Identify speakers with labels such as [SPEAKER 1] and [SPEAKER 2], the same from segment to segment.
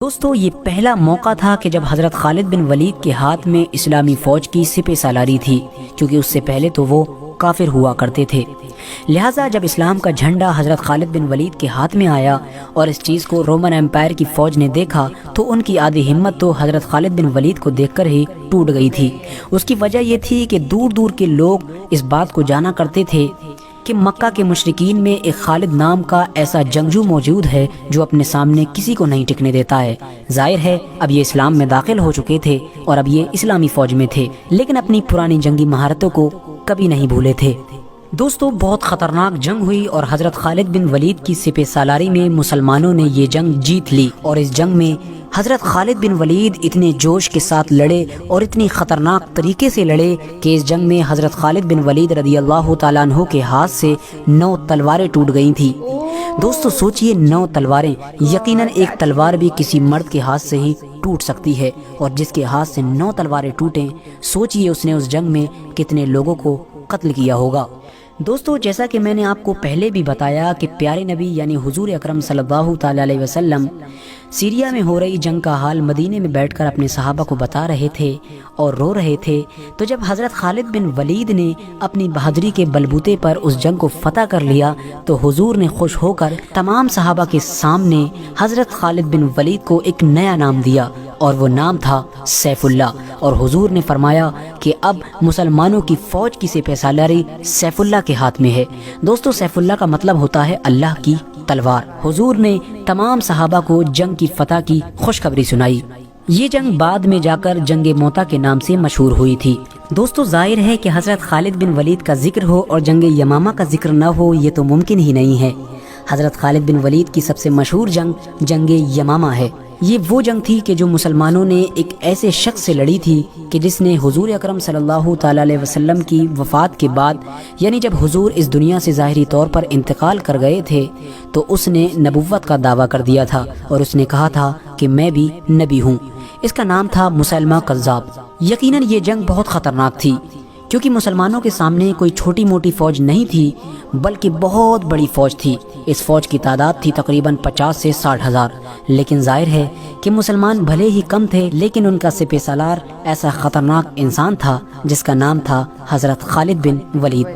[SPEAKER 1] دوستو یہ پہلا موقع تھا کہ جب حضرت خالد بن ولید کے ہاتھ میں اسلامی فوج کی سپہ سالاری تھی، کیونکہ اس سے پہلے تو وہ کافر ہوا کرتے تھے۔ لہٰذا جب اسلام کا جھنڈا حضرت خالد بن ولید کے ہاتھ میں آیا اور اس چیز کو رومن امپائر کی فوج نے دیکھا تو ان کی آدھی ہمت تو حضرت خالد بن ولید کو دیکھ کر ہی ٹوٹ گئی تھی۔ اس کی وجہ یہ تھی کہ دور دور کے لوگ اس بات کو جانا کرتے تھے کہ مکہ کے مشرکین میں ایک خالد نام کا ایسا جنگجو موجود ہے جو اپنے سامنے کسی کو نہیں ٹکنے دیتا ہے۔ ظاہر ہے اب یہ اسلام میں داخل ہو چکے تھے اور اب یہ اسلامی فوج میں تھے، لیکن اپنی پرانی جنگی مہارتوں کو کبھی نہیں بھولے تھے۔ دوستو بہت خطرناک جنگ ہوئی اور حضرت خالد بن ولید کی سپہ سالاری میں مسلمانوں نے یہ جنگ جیت لی، اور اس جنگ میں حضرت خالد بن ولید اتنے جوش کے ساتھ لڑے اور اتنی خطرناک طریقے سے لڑے کہ اس جنگ میں حضرت خالد بن ولید رضی اللہ تعالیٰ عنہ کے ہاتھ سے 9 تلواریں ٹوٹ گئی تھیں۔ دوستو سوچئے 9 تلواریں، یقیناً ایک تلوار بھی کسی مرد کے ہاتھ سے ہی ٹوٹ سکتی ہے، اور جس کے ہاتھ سے 9 تلواریں ٹوٹیں، سوچئے اس نے اس جنگ میں کتنے لوگوں کو قتل کیا ہوگا۔ دوستو جیسا کہ میں نے آپ کو پہلے بھی بتایا کہ پیارے نبی یعنی حضور اکرم صلی اللہ تعالی علیہ وسلم سیریا میں ہو رہی جنگ کا حال مدینے میں بیٹھ کر اپنے صحابہ کو بتا رہے تھے اور رو رہے تھے، تو جب حضرت خالد بن ولید نے اپنی بہادری کے بلبوتے پر اس جنگ کو فتح کر لیا تو حضور نے خوش ہو کر تمام صحابہ کے سامنے حضرت خالد بن ولید کو ایک نیا نام دیا، اور وہ نام تھا سیف اللہ، اور حضور نے فرمایا کہ اب مسلمانوں کی فوج کی سپہ سالاری سیف اللہ کے ہاتھ میں ہے۔ دوستو سیف اللہ کا مطلب ہوتا ہے اللہ کی تلوار۔ حضور نے تمام صحابہ کو جنگ کی فتح کی خوشخبری سنائی۔ یہ جنگ بعد میں جا کر جنگ موتا کے نام سے مشہور ہوئی تھی۔ دوستو ظاہر ہے کہ حضرت خالد بن ولید کا ذکر ہو اور جنگ یمامہ کا ذکر نہ ہو، یہ تو ممکن ہی نہیں ہے۔ حضرت خالد بن ولید کی سب سے مشہور جنگ جنگ یمامہ ہے۔ یہ وہ جنگ تھی کہ جو مسلمانوں نے ایک ایسے شخص سے لڑی تھی کہ جس نے حضور اکرم صلی اللہ تعالی علیہ وسلم کی وفات کے بعد، یعنی جب حضور اس دنیا سے ظاہری طور پر انتقال کر گئے تھے، تو اس نے نبوت کا دعویٰ کر دیا تھا اور اس نے کہا تھا کہ میں بھی نبی ہوں۔ اس کا نام تھا مسیلمہ کذاب۔ یقیناً یہ جنگ بہت خطرناک تھی، کیونکہ مسلمانوں کے سامنے کوئی چھوٹی موٹی فوج نہیں تھی بلکہ بہت بڑی فوج تھی۔ اس فوج کی تعداد تھی تقریباً 50 سے 60 ہزار، لیکن ظاہر ہے کہ مسلمان بھلے ہی کم تھے لیکن ان کا سپہ سالار ایسا خطرناک انسان تھا جس کا نام تھا حضرت خالد بن ولید۔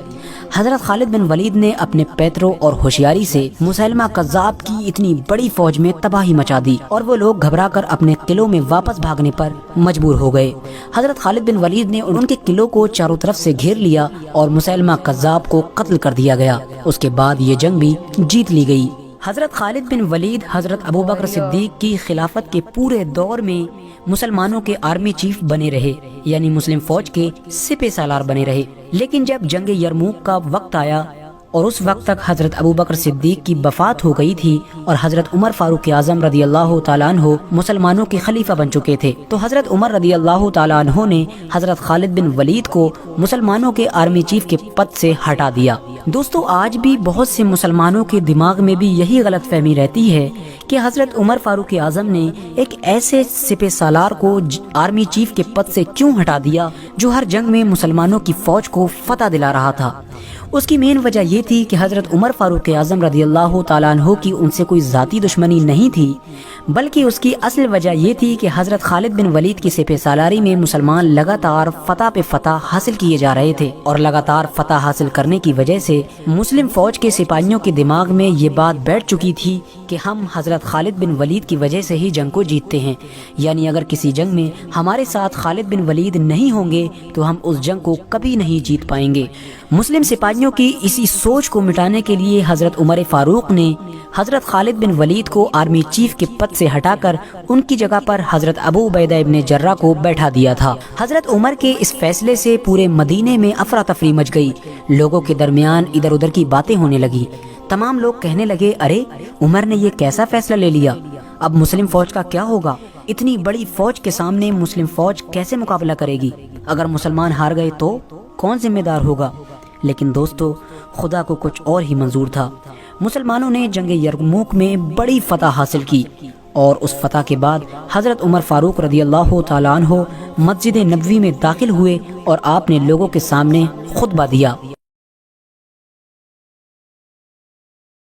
[SPEAKER 1] حضرت خالد بن ولید نے اپنے پیتروں اور ہوشیاری سے مسیلمہ کذاب کی اتنی بڑی فوج میں تباہی مچا دی، اور وہ لوگ گھبرا کر اپنے قلعوں میں واپس بھاگنے پر مجبور ہو گئے۔ حضرت خالد بن ولید نے ان کے قلعوں کو چاروں طرف سے گھیر لیا اور مسیلمہ کذاب کو قتل کر دیا گیا۔ اس کے بعد یہ جنگ بھی جیت لی گئی۔ حضرت خالد بن ولید حضرت ابوبکر صدیق کی خلافت کے پورے دور میں مسلمانوں کے آرمی چیف بنے رہے، یعنی مسلم فوج کے سپہ سالار بنے رہے۔ لیکن جب جنگ یرموک کا وقت آیا اور اس وقت تک حضرت ابوبکر صدیق کی وفات ہو گئی تھی اور حضرت عمر فاروق اعظم رضی اللہ تعالیٰ عنہ مسلمانوں کے خلیفہ بن چکے تھے، تو حضرت عمر رضی اللہ تعالیٰ عنہ نے حضرت خالد بن ولید کو مسلمانوں کے آرمی چیف کے پد سے ہٹا دیا۔ دوستو آج بھی بہت سے مسلمانوں کے دماغ میں بھی یہی غلط فہمی رہتی ہے کہ حضرت عمر فاروق اعظم نے ایک ایسے سپہ سالار کو آرمی چیف کے پد سے کیوں ہٹا دیا جو ہر جنگ میں مسلمانوں کی فوج کو فتح دلا رہا تھا۔ اس کی مین وجہ یہ تھی کہ حضرت عمر فاروق اعظم رضی اللہ تعالیٰ عنہ کی ان سے کوئی ذاتی دشمنی نہیں تھی، بلکہ اس کی اصل وجہ یہ تھی کہ حضرت خالد بن ولید کی سپہ سالاری میں مسلمان لگاتار فتح پہ فتح حاصل کیے جا رہے تھے، اور لگاتار فتح حاصل کرنے کی وجہ سے مسلم فوج کے سپاہیوں کے دماغ میں یہ بات بیٹھ چکی تھی کہ ہم حضرت خالد بن ولید کی وجہ سے ہی جنگ کو جیتتے ہیں، یعنی اگر کسی جنگ میں ہمارے ساتھ خالد بن ولید نہیں ہوں گے تو ہم اس جنگ کو کبھی نہیں جیت پائیں گے۔ مسلم سپاہیوں کی اسی سوچ کو مٹانے کے لیے حضرت عمر فاروق نے حضرت خالد بن ولید کو آرمی چیف کے پد سے ہٹا کر ان کی جگہ پر حضرت ابو عبیدہ ابن جرہ کو بیٹھا دیا تھا۔ حضرت عمر کے اس فیصلے سے پورے مدینے میں افراتفری مچ گئی، لوگوں کے درمیان ادھر ادھر کی باتیں ہونے لگی۔ تمام لوگ کہنے لگے، ارے عمر نے یہ کیسا فیصلہ لے لیا، اب مسلم فوج کا کیا ہوگا؟ اتنی بڑی فوج کے سامنے مسلم فوج کیسے مقابلہ کرے گی؟ اگر مسلمان ہار گئے تو کون ذمہ دار ہوگا؟ لیکن دوستو خدا کو کچھ اور ہی منظور تھا۔ مسلمانوں نے جنگ یرموک میں بڑی فتح حاصل کی، اور اس فتح کے بعد حضرت عمر فاروق رضی اللہ تعالیٰ عنہ مسجد نبوی میں داخل ہوئے اور آپ نے لوگوں کے سامنے خطبہ دیا۔